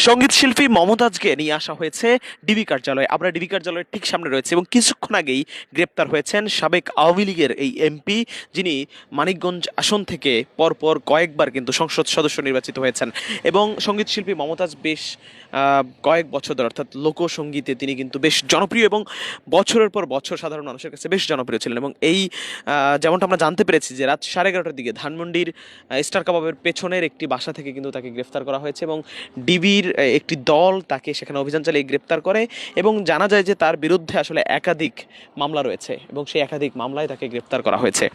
সঙ্গীত শিল্পী মমতাজকে নিয়ে আসা হয়েছে ডিবি কার্যালয়ে। আমরা ডিবি কার্যালয়ের ঠিক সামনে রয়েছে এবং কিছুক্ষণ আগেই গ্রেপ্তার হয়েছেন সাবেক আওয়ামী লীগের এই এমপি, যিনি মানিকগঞ্জ আসন থেকে পরপর কয়েকবার কিন্তু সংসদ সদস্য নির্বাচিত হয়েছেন। এবং সঙ্গীত শিল্পী মমতাজ বেশ কয়েক বছর ধরে, অর্থাৎ লোকসঙ্গীতে তিনি কিন্তু বেশ জনপ্রিয় এবং বছরের পর বছর সাধারণ মানুষের কাছে বেশ জনপ্রিয় ছিলেন। এবং এই যেমনটা আমরা জানতে পেরেছি যে রাত 11:30টার দিকে ধানমন্ডির স্টার কাবাবের পেছনের একটি বাসা থেকে কিন্তু তাকে গ্রেফতার করা হয়েছে এবং ডিবির একটি দল তাকে সেখানে অভিযান চালিয়ে গ্রেপ্তার করে। এবং জানা যায় যে তার বিরুদ্ধে আসলে একাধিক মামলা রয়েছে এবং সেই একাধিক মামলায় তাকে গ্রেপ্তার করা হয়েছে।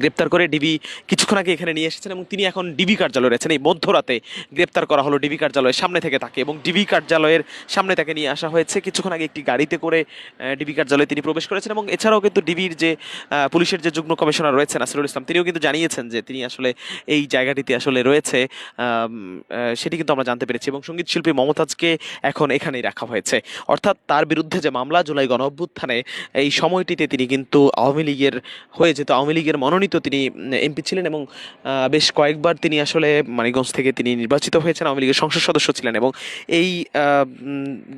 গ্রেপ্তার করে ডিবি কিছুক্ষণ আগে এখানে নিয়ে এসেছেন এবং তিনি এখন ডিবি কার্যালয়ে রয়েছেন। এই মধ্যরাতে গ্রেপ্তার করা হলো ডিবি কার্যালয়ের সামনে থেকে তাকে, এবং ডিবি কার্যালয়ের সামনে তাকে নিয়ে আসা হয়েছে। কিছুক্ষণ আগে একটি গাড়িতে করে ডিবি কার্যালয়ে তিনি প্রবেশ করেছেন। এবং এছাড়াও কিন্তু ডিবির যে পুলিশের যে যুগ্ম কমিশনার রয়েছেন নাসিরুল ইসলাম, তিনিও কিন্তু জানিয়েছেন যে তিনি আসলে এই জায়গাটিতে আসলে রয়েছে, সেটি কিন্তু আমরা জানতে পেরেছি। এবং সঙ্গীত শিল্পী মমতাজকে এখন এখানেই রাখা হয়েছে, অর্থাৎ তার বিরুদ্ধে যে মামলা জুলাই গণঅভ্যুত্থানে, এই সময়টিতে তিনি কিন্তু আওয়ামী লীগের হয়ে যেত, আওয়ামী লীগের মনোনীত তিনি এমপি ছিলেন এবং বেশ কয়েকবার তিনি আসলে মানিকগঞ্জ থেকে তিনি নির্বাচিত হয়েছেন, আওয়ামী লীগের সংসদ সদস্য ছিলেন এবং এই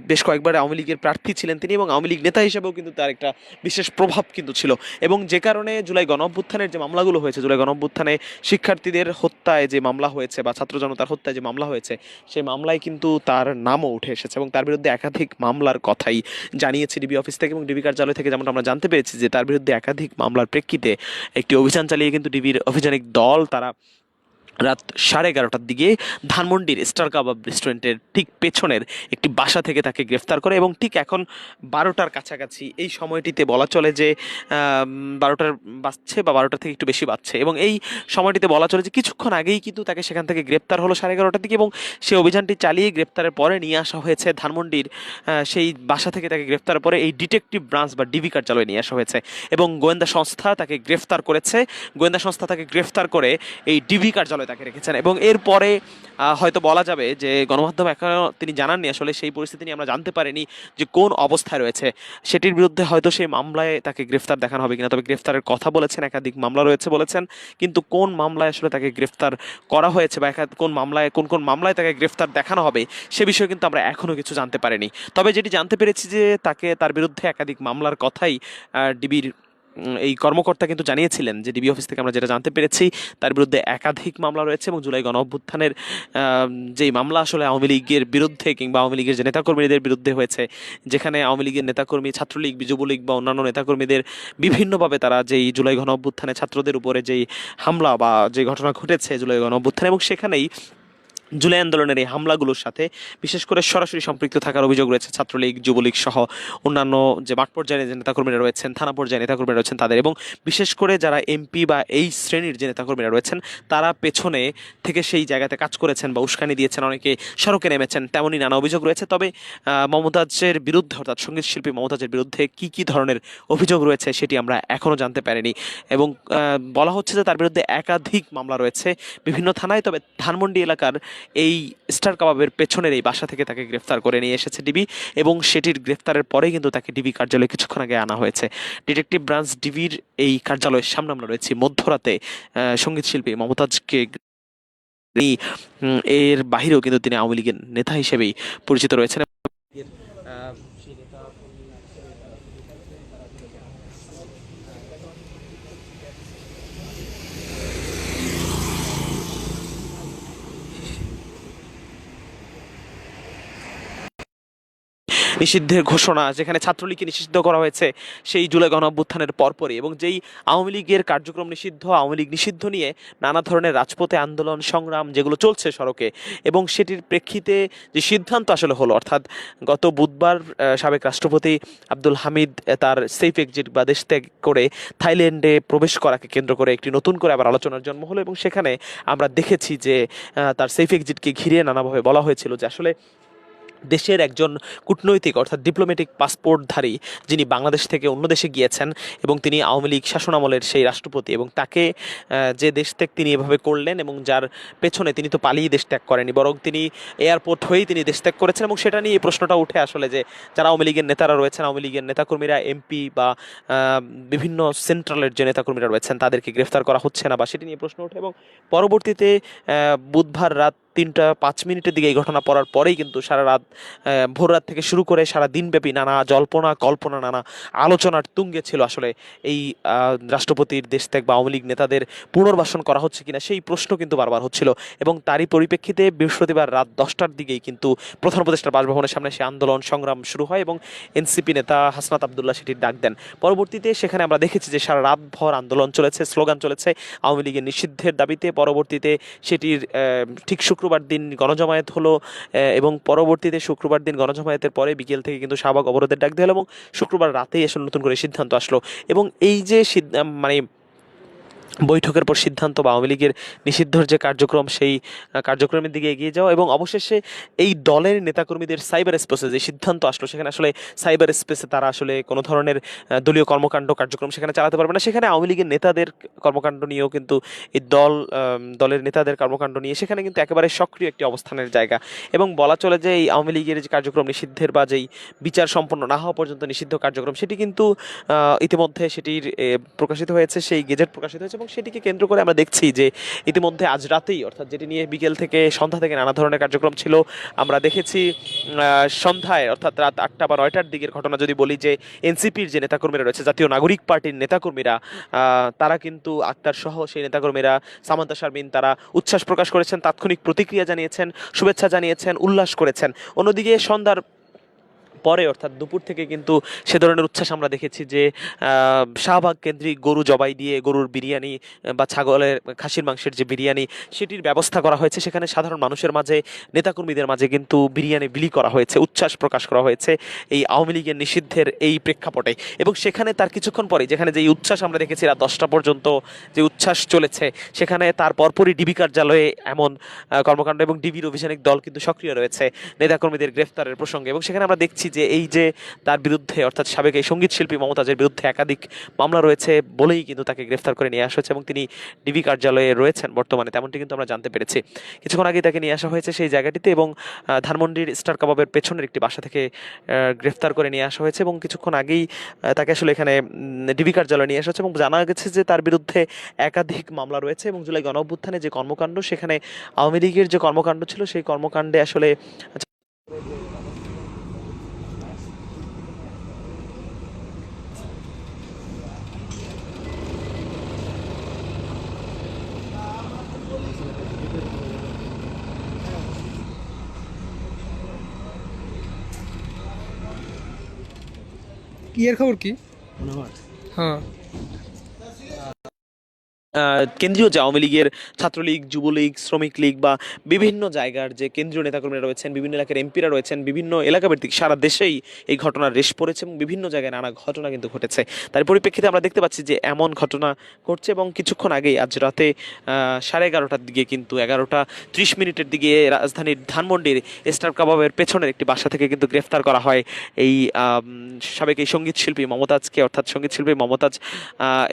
বেশ কয়েকবার আওয়ামী লীগের প্রার্থী ছিলেন তিনি, এবং আওয়ামী লীগ নেতা হিসেবেও কিন্তু তার একটা বিশেষ প্রভাব কিন্তু ছিল। এবং যে কারণে জুলাই গণঅভ্যুত্থানের যে মামলাগুলো হয়েছে, জুলাই গণঅভ্যুত্থানে শিক্ষার্থীদের হত্যায় যে মামলা হয়েছে বা ছাত্র জনতার হত্যায় যে মামলা হয়েছে, সেই মামলায় কিন্তু তার নামও উঠে এসেছে এবং তার বিরুদ্ধে একাধিক মামলার কথাই জানিয়েছে ডিবি অফিস থেকে এবং ডিবি কার্যালয় থেকে। যেমন আমরা জানতে পেরেছি যে তার বিরুদ্ধে একাধিক মামলার প্রেক্ষিতে একটি অভিযান চালিয়ে কিন্তু ডিবির অভিযানিক দল তারা রাত 11:30টার দিকে ধানমন্ডির স্টার কাবাব রেস্টুরেন্টের ঠিক পেছনের একটি বাসা থেকে তাকে গ্রেফতার করে। এবং ঠিক এখন 12টার কাছাকাছি এই সময়টিতে বলা চলে যে 12টার বাজছে বা 12টার থেকে একটু বেশি বাজছে, এবং এই সময়টিতে বলা চলে যে কিছুক্ষণ আগেই কিন্তু তাকে সেখান থেকে গ্রেপ্তার হলো 11:30টার দিকে, এবং সেই অভিযানটি চালিয়ে গ্রেপ্তারের পরে নিয়ে আসা হয়েছে ধানমন্ডির সেই বাসা থেকে তাকে গ্রেপ্তার পরে এই ডিটেকটিভ ব্রাঞ্চ বা ডিবি কার্যালয়ে নিয়ে আসা হয়েছে এবং গোয়েন্দা সংস্থা তাকে গ্রেফতার করেছে। গোয়েন্দা সংস্থা তাকে গ্রেফতার করে এই ডিবি কার্যালয়ে তাকে রেখেছেন। এবং এরপরে হয়তো বলা যাবে যে গণমাধ্যম এখনো তিনি জানাননি, আসলে সেই পরিস্থিতি নিয়ে আমরা জানতে পারিনি যে কোন অবস্থায় রয়েছে, সেটির বিরুদ্ধে হয়তো সেই মামলায় তাকে গ্রেফতার দেখানো হবে কিনা। তবে গ্রেফতারের কথা বলেছেন, একাধিক মামলা রয়েছে বলেছেন, কিন্তু কোন মামলায় আসলে তাকে গ্রেফতার করা হয়েছে বা কোন মামলায় কোন কোন মামলায় তাকে গ্রেফতার দেখানো হবে সে বিষয়ে কিন্তু আমরা এখনো কিছু জানতে পারিনি। তবে যেটি জানতে পেরেছি যে তার বিরুদ্ধে একাধিক মামলার কথাই ডিবির এই কর্মকর্তা কিন্তু জানিয়েছিলেন যে ডিবি অফিস থেকে আমরা যেটা জানতে পেরেছি তার বিরুদ্ধে একাধিক মামলা রয়েছে এবং জুলাই গণঅভ্যুত্থানের যেই মামলা আসলে আওয়ামী লীগের বিরুদ্ধে কিংবা আওয়ামী লীগের যে নেতাকর্মীদের বিরুদ্ধে হয়েছে, যেখানে আওয়ামী লীগের নেতাকর্মী, ছাত্রলীগ, যুবলীগ বা অন্যান্য নেতাকর্মীদের বিভিন্নভাবে তারা যেই জুলাই গণঅভ্যুত্থানে ছাত্রদের উপরে যেই হামলা বা যে ঘটনা ঘটেছে জুলাই গণঅভ্যুত্থানে, এবং সেখানেই জুলাই আন্দোলনের এই হামলাগুলোর সাথে বিশেষ করে সরাসরি সম্পৃক্ত থাকার অভিযোগ রয়েছে ছাত্রলীগ, যুবলীগ সহ অন্যান্য যে মাঠ পর্যায়ে যে নেতাকর্মীরা রয়েছেন, থানা পর্যায়ে নেতাকর্মীরা রয়েছেন তাদের, এবং বিশেষ করে যারা এমপি বা এই শ্রেণীর যে নেতাকর্মীরা রয়েছেন তারা পেছনে থেকে সেই জায়গাতে কাজ করেছেন বা উস্কানি দিয়েছেন, অনেকে সড়কে নেমেছেন, তেমনই নানা অভিযোগ রয়েছে। তবে মমতাজের বিরুদ্ধে, অর্থাৎ সঙ্গীত শিল্পী মমতাজের বিরুদ্ধে কি কি ধরনের অভিযোগ রয়েছে সেটি আমরা এখনও জানতে পারিনি। এবং বলা হচ্ছে যে তার বিরুদ্ধে একাধিক মামলা রয়েছে বিভিন্ন থানায়। তবে ধানমন্ডি এলাকার এই স্টার কাবাবের পেছনের এই বাসা থেকে তাকে গ্রেফতার করে নিয়ে এসেছে ডিবি, এবং সেটির গ্রেফতারের পরে কিন্তু তাকে ডিবি কার্যালয়ে কিছুক্ষণ আগে আনা হয়েছে। ডিটেকটিভ ব্রাঞ্চ ডিবির এই কার্যালয়ের সামনে আমরা রয়েছি মধ্যরাতে সঙ্গীত শিল্পী মমতাজকে। এর বাহিরেও কিন্তু তিনি আওয়ামী লীগের নেতা হিসেবেই পরিচিত রয়েছেন। নিষিদ্ধের ঘোষণা, যেখানে ছাত্রলীগকে নিষিদ্ধ করা হয়েছে সেই জুলাই গণঅভ্যুত্থানের পরপরই, এবং যেই আওয়ামী লীগের কার্যক্রম নিষিদ্ধ, আওয়ামী লীগ নিষিদ্ধ নিয়ে নানা ধরনের রাজপথে আন্দোলন সংগ্রাম যেগুলো চলছে সড়কে, এবং সেটির প্রেক্ষিতে যে সিদ্ধান্ত আসলে হলো, অর্থাৎ গত বুধবার সাবেক রাষ্ট্রপতি আব্দুল হামিদ তার সেফ এক্সিট বা দেশ ত্যাগ করে থাইল্যান্ডে প্রবেশ করাকে কেন্দ্র করে একটি নতুন করে আবার আলোচনার জন্ম হলো। এবং সেখানে আমরা দেখেছি যে তার সেফ এক্সিটকে ঘিরে নানাভাবে বলা হয়েছিল যে আসলে দেশের একজন কূটনৈতিক অর্থাৎ ডিপ্লোম্যাটিক পাসপোর্টধারী যিনি বাংলাদেশ থেকে অন্য দেশে গিয়েছেন এবং তিনি আওয়ামী লীগ শাসনামলের সেই রাষ্ট্রপতি, এবং তাকে যে দেশ ত্যাগ তিনি এভাবে করলেন এবং যার পেছনে তিনি তো পালিয়ে দেশ ত্যাগ করেনি, বরং তিনি এয়ারপোর্ট হয়েই তিনি দেশ ত্যাগ করেছেন। এবং সেটা নিয়ে এই প্রশ্নটা উঠে আসলে যে যারা আওয়ামী লীগের নেতারা রয়েছেন, আওয়ামী লীগের নেতাকর্মীরা, এমপি বা বিভিন্ন সেন্ট্রালের যে নেতাকর্মীরা রয়েছেন তাদেরকে গ্রেফতার করা হচ্ছে না, বা সেটি নিয়ে প্রশ্ন ওঠে। এবং পরবর্তীতে বুধবার রাত 3টা 5 মিনিটের দিকে এই ঘটনা পড়ার পরেই কিন্তু সারা রাত, ভোর রাত থেকে শুরু করে সারা দিনব্যাপী নানা জল্পনা কল্পনা, নানা আলোচনার তুঙ্গে ছিল আসলে এই রাষ্ট্রপতির দেশত্যাগ বা আওয়ামী লীগ নেতাদের পুনর্বাসন করা হচ্ছে কিনা সেই প্রশ্ন কিন্তু বারবার হচ্ছিল। এবং তারই পরিপ্রেক্ষিতে বৃহস্পতিবার রাত 10টার দিকেই কিন্তু প্রধান উপদেষ্টার বাসভবনের সামনে সে আন্দোলন সংগ্রাম শুরু হয় এবং এনসিপি নেতা হাসনাত আবদুল্লাহ সেটির ডাক দেন। পরবর্তীতে সেখানে আমরা দেখেছি যে সারা রাত ভর আন্দোলন চলেছে, স্লোগান চলেছে আওয়ামী লীগের নিষিদ্ধের দাবিতে। পরবর্তীতে সেটির ঠিক শুক্রবার দিন গণজমায়েত হলো, এবং পরবর্তীতে শুক্রবার দিন গণজমায়েতের পরে বিকেল থেকে কিন্তু শাহবাগ অবরোধের ডাক দেওয়া হলো এবং শুক্রবার রাতেই আসলে নতুন করে সিদ্ধান্ত আসলো। এবং এই যে মানে বৈঠকের পর সিদ্ধান্ত বা আওয়ামী লীগের নিষিদ্ধর যে কার্যক্রম, সেই কার্যক্রমের দিকে এগিয়ে যাওয়া এবং অবশেষে এই দলের নেতাকর্মীদের সাইবার স্পেসে যে সিদ্ধান্ত আসলো, সেখানে আসলে সাইবার স্পেসে তারা আসলে কোনো ধরনের দলীয় কর্মকাণ্ড কার্যক্রম সেখানে চালাতে পারবে না। সেখানে আওয়ামী লীগের নেতাদের কর্মকাণ্ড নিয়েও কিন্তু এই দলের নেতাদের কর্মকাণ্ড নিয়ে সেখানে কিন্তু একেবারে সক্রিয় একটি অবস্থানের জায়গা। এবং বলা চলে যে এই আওয়ামী লীগের যে কার্যক্রম নিষিদ্ধের বা যেই বিচার সম্পন্ন না হওয়া পর্যন্ত নিষিদ্ধ কার্যক্রম, সেটি কিন্তু ইতিমধ্যে সেটির প্রকাশিত হয়েছে, সেই গেজেট প্রকাশিত হয়েছে এবং সেটিকে কেন্দ্র করে আমরা দেখছি যে ইতিমধ্যে আজ রাতেই, অর্থাৎ যেটি নিয়ে বিকেল থেকে সন্ধ্যা থেকে নানা ধরনের কার্যক্রম ছিল, আমরা দেখেছি সন্ধ্যায় অর্থাৎ রাত 8টা বা 9টার দিকের ঘটনা যদি বলি, যে এনসিপির যে নেতাকর্মীরা রয়েছে, জাতীয় নাগরিক পার্টির নেতাকর্মীরা, তারা কিন্তু আক্তার সহ সেই নেতাকর্মীরা, সামান্তা শারমিন, তারা উচ্ছ্বাস প্রকাশ করেছেন, তাৎক্ষণিক প্রতিক্রিয়া জানিয়েছেন, শুভেচ্ছা জানিয়েছেন, উল্লাস করেছেন। অন্যদিকে সন্ধ্যার পরে অর্থাৎ দুপুর থেকে কিন্তু সে ধরনের উচ্ছ্বাস আমরা দেখেছি যে শাহবাগ কেন্দ্রিক গরু জবাই দিয়ে গরুর বিরিয়ানি বা ছাগলের খাসির মাংসের যে বিরিয়ানি, সেটির ব্যবস্থা করা হয়েছে। সেখানে সাধারণ মানুষের মাঝে, নেতাকর্মীদের মাঝে কিন্তু বিরিয়ানি বিলি করা হয়েছে, উচ্ছ্বাস প্রকাশ করা হয়েছে এই আওয়ামী লীগের নিষিদ্ধের এই প্রেক্ষাপটে। এবং সেখানে তার কিছুক্ষণ পরে, যেখানে যে উচ্ছ্বাস আমরা দেখেছি রাত 10টা পর্যন্ত যে উচ্ছ্বাস চলেছে, সেখানে তার পরপরই ডিবি কার্যালয়ে এমন কর্মকাণ্ড এবং ডিবির অভিযানিক দল কিন্তু সক্রিয় রয়েছে নেতাকর্মীদের গ্রেফতারের প্রসঙ্গে। এবং সেখানে আমরা দেখছি যে এই যে তার বিরুদ্ধে, অর্থাৎ সাবেক এই সঙ্গীত শিল্পী মমতাজের বিরুদ্ধে একাধিক মামলা রয়েছে বলেই কিন্তু তাকে গ্রেফতার করে নিয়ে আসা হয়েছে এবং তিনি ডিবি কার্যালয়ে রয়েছেন বর্তমানে, তেমনটি কিন্তু আমরা জানতে পেরেছি। কিছুক্ষণ আগে তাকে নিয়ে আসা হয়েছে সেই জায়গাটিতে এবং ধানমন্ডির স্টার কাবাবের পেছনের একটি বাসা থেকে গ্রেফতার করে নিয়ে আসা হয়েছে এবং কিছুক্ষণ আগেই তাকে আসলে এখানে ডিবি কার্যালয়ে নিয়ে আসা হয়েছে এবং জানা গেছে যে তার বিরুদ্ধে একাধিক মামলা রয়েছে এবং জুলাই গণঅভ্যুত্থানে যে কর্মকাণ্ড, সেখানে আওয়ামী লীগের যে কর্মকাণ্ড ছিল, সেই কর্মকাণ্ডে আসলে কি এর খবর কি? হ্যাঁ, কেন্দ্রীয় যে আওয়ামী লীগের ছাত্রলীগ, যুবলীগ, শ্রমিক লীগ বা বিভিন্ন জায়গার যে কেন্দ্রীয় নেতাকর্মীরা রয়েছেন, বিভিন্ন এলাকার এমপিরা রয়েছেন, বিভিন্ন এলাকাভিত্তিক সারা দেশেই এই ঘটনার রেশ পড়েছে এবং বিভিন্ন জায়গায় নানা ঘটনা কিন্তু ঘটেছে। তার পরিপ্রেক্ষিতে আমরা দেখতে পাচ্ছি যে এমন ঘটনা ঘটছে এবং কিছুক্ষণ আগেই আজ রাতে 11:30টার দিকে কিন্তু 11টা 30 মিনিটের দিকে রাজধানীর ধানমন্ডির স্টার কাবাবের পেছনের একটি বাসা থেকে কিন্তু গ্রেফতার করা হয় এই সাবেক এই সঙ্গীত শিল্পী মমতাজকে, অর্থাৎ সঙ্গীত শিল্পী মমতাজ।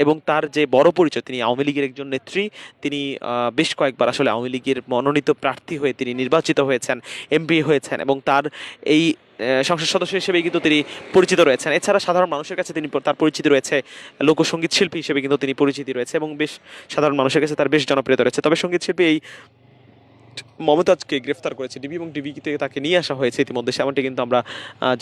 এবং তার যে বড় পরিচয়, তিনি আওয়ামী লীগের একজন নেত্রী, তিনি বেশ কয়েকবার আসলে আওয়ামী লীগের মনোনীত প্রার্থী হয়ে তিনি নির্বাচিত হয়েছেন, এমপি হয়েছেন এবং তার এই সংসদ সদস্য হিসেবে কিন্তু তিনি পরিচিত রয়েছেন। এছাড়া সাধারণ মানুষের কাছে তিনি, তার পরিচিতি রয়েছে লোকসঙ্গীত শিল্পী হিসেবে কিন্তু তিনি পরিচিতি রয়েছে এবং বেশ সাধারণ মানুষের কাছে তার বেশ জনপ্রিয়তা রয়েছে। তবে সঙ্গীত শিল্পী এই মমতাজকে গ্রেফতার করেছে ডিবি এবং ডিবি থেকে তাকে নিয়ে আসা হয়েছে ইতিমধ্যে, সেমনটি কিন্তু আমরা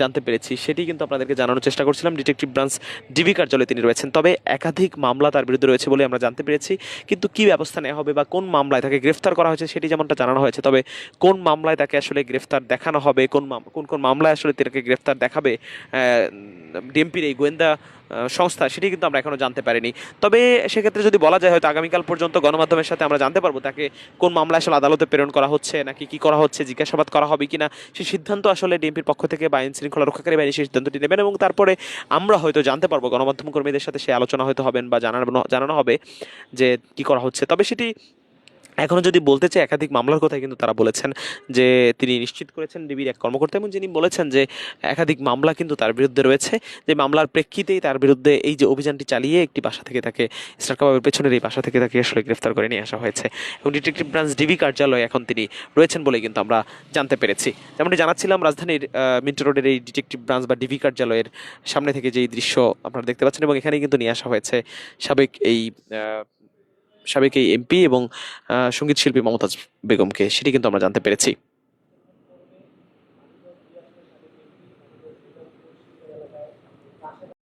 জানতে পেরেছি। সেটি কিন্তু আপনাদেরকে জানানোর চেষ্টা করছিলাম। ডিটেকটিভ ব্রাঞ্চ ডিবি কার্যালয়ে তিনি রয়েছেন, তবে একাধিক মামলা তার বিরুদ্ধে রয়েছে বলে আমরা জানতে পেরেছি। কিন্তু কি ব্যবস্থা নেওয়া হবে বা কোন মামলায় তাকে গ্রেফতার করা হয়েছে সেটি যেমনটা জানানো হয়েছে, তবে কোন মামলায় তাকে আসলে গ্রেফতার দেখানো হবে, কোন কোন মামলায় আসলে তাকে গ্রেফতার দেখাবে ডিএমপির এই গোয়েন্দা সংস্থা, সেটি কিন্তু আমরা এখনো জানতে পারিনি। তবে সেক্ষেত্রে যদি বলা যায়, হয়তো আগামীকাল পর্যন্ত গণমাধ্যমের সাথে আমরা জানতে পারবো তাকে কোন মামলায় আসলে আদালতে প্রেরণ করা হচ্ছে নাকি কি করা হচ্ছে, জিজ্ঞাসাবাদ করা হবে কিনা, সেই সিদ্ধান্ত আসলে ডিএমপির পক্ষ থেকে বা আইন শৃঙ্খলা রক্ষাকারী বাহিনী সেই সিদ্ধান্তটি নেবেন এবং তারপরে আমরা হয়তো জানতে পারবো, গণমাধ্যম কর্মীদের সাথে সেই আলোচনা হয়তো হবেন বা জানানো হবে যে কি করা হচ্ছে। তবে সেটি এখনো যদি বলতে চাই, একাধিক মামলার কথা কিন্তু তারা বলেছেন যে তিনি নিশ্চিত করেছেন ডিবির এক কর্মকর্তা এবং যিনি বলেছেন যে একাধিক মামলা কিন্তু তার বিরুদ্ধে রয়েছে, যে মামলার প্রেক্ষিতেই তার বিরুদ্ধে এই যে অভিযানটি চালিয়ে একটি বাসা থেকে তাকে, স্টার কাবাবের পেছনের এই বাসা থেকে তাকে আসলে গ্রেফতার করে নিয়ে আসা হয়েছে এবং ডিটেকটিভ ব্রাঞ্চ ডিবি কার্যালয়ে এখন তিনি রয়েছেন বলে কিন্তু আমরা জানতে পেরেছি। যেমনটি জানাচ্ছিলাম, রাজধানীর মিন্টো রোডের এই ডিটেকটিভ ব্রাঞ্চ বা ডিবি কার্যালয়ের সামনে থেকে যেই দৃশ্য আপনারা দেখতে পাচ্ছেন এবং এখানেই কিন্তু নিয়ে আসা হয়েছে সাবেক এই সাবেক এই এমপি এবং সঙ্গীত শিল্পী মমতাজ বেগমকে, সেটি কিন্তু আমরা জানতে পেরেছি।